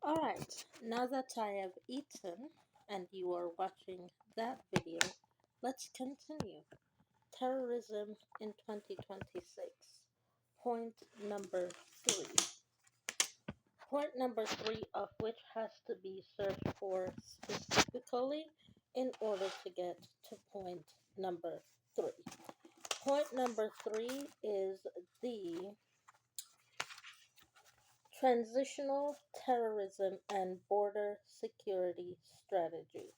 Alright, now that I have eaten and you are watching that video, let's continue. Terrorism in 2026. Point number three. Point number three of which has to be searched for specifically in order to get to point number three. Point number three is the Transitional Terrorism and Border Security Strategy.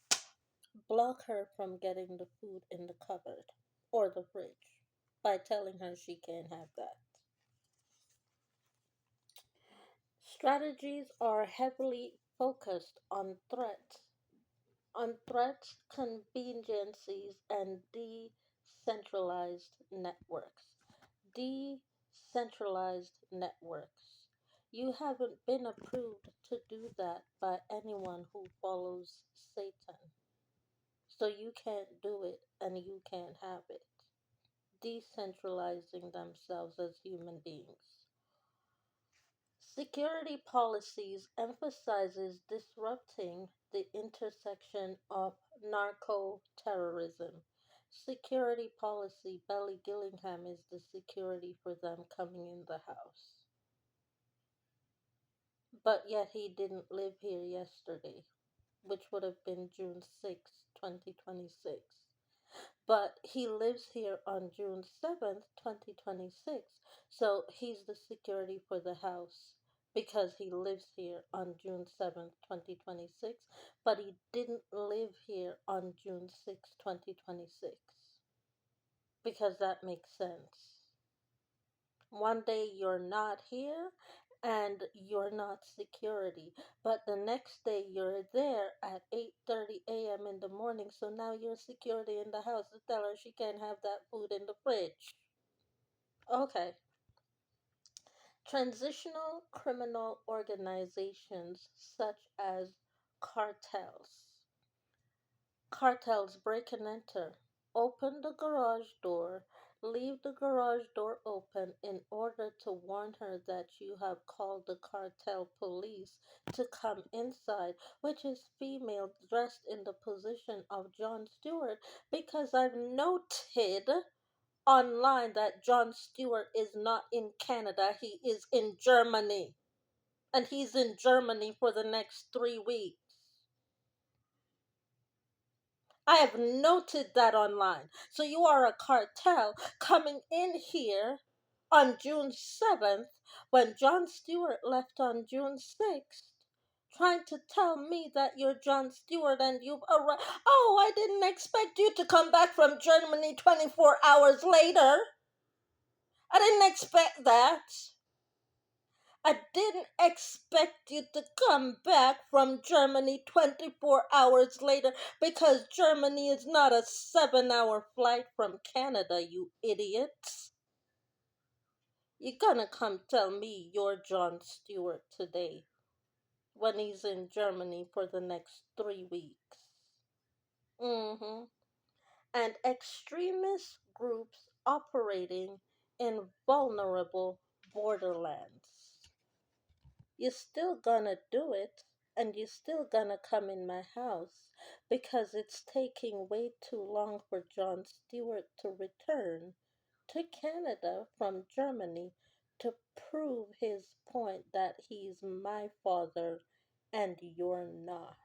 Block her from getting the food in the cupboard or the fridge by telling her she can't have that. Strategies are heavily focused on threats, contingencies, and decentralized networks. Decentralized networks. You haven't been approved to do that by anyone who follows Satan. So you can't do it and you can't have it. Decentralizing themselves as human beings. Security policies emphasizes disrupting the intersection of narco-terrorism. Security policy, Belly Gillingham is the security for them coming in the house. But yet he didn't live here yesterday, which would have been June 6, 2026. But he lives here on June 7th, 2026. So he's the security for the house because he lives here on June 7th, 2026. But he didn't live here on June 6th, 2026 because that makes sense. One day you're not here and you're not security, but the next day you're there at 8:30 a.m. in the morning, so now you're security in the house to tell her she can't have that food in the fridge. Okay. Transitional criminal organizations such as cartels. Cartels break and enter. Open the garage door. Leave the garage door open in order to warn her that you have called the cartel police to come inside, which is female dressed in the position of Jon Stewart, because I've noted online that Jon Stewart is not in Canada, he is in Germany. And he's in Germany for the next 3 weeks. I have noted that online. So you are a cartel coming in here on June 7th when Jon Stewart left on June 6th, trying to tell me that you're Jon Stewart and you've arrived. Oh, I didn't expect you to come back from Germany 24 hours later. I didn't expect that. I didn't expect you to come back from Germany 24 hours later because Germany is not a 7-hour flight from Canada, you idiots. You're gonna come tell me you're Jon Stewart today when he's in Germany for the next 3 weeks. Mm-hmm. And extremist groups operating in vulnerable borderlands. You're still gonna do it and you're still gonna come in my house because it's taking way too long for Jon Stewart to return to Canada from Germany to prove his point that he's my father and you're not.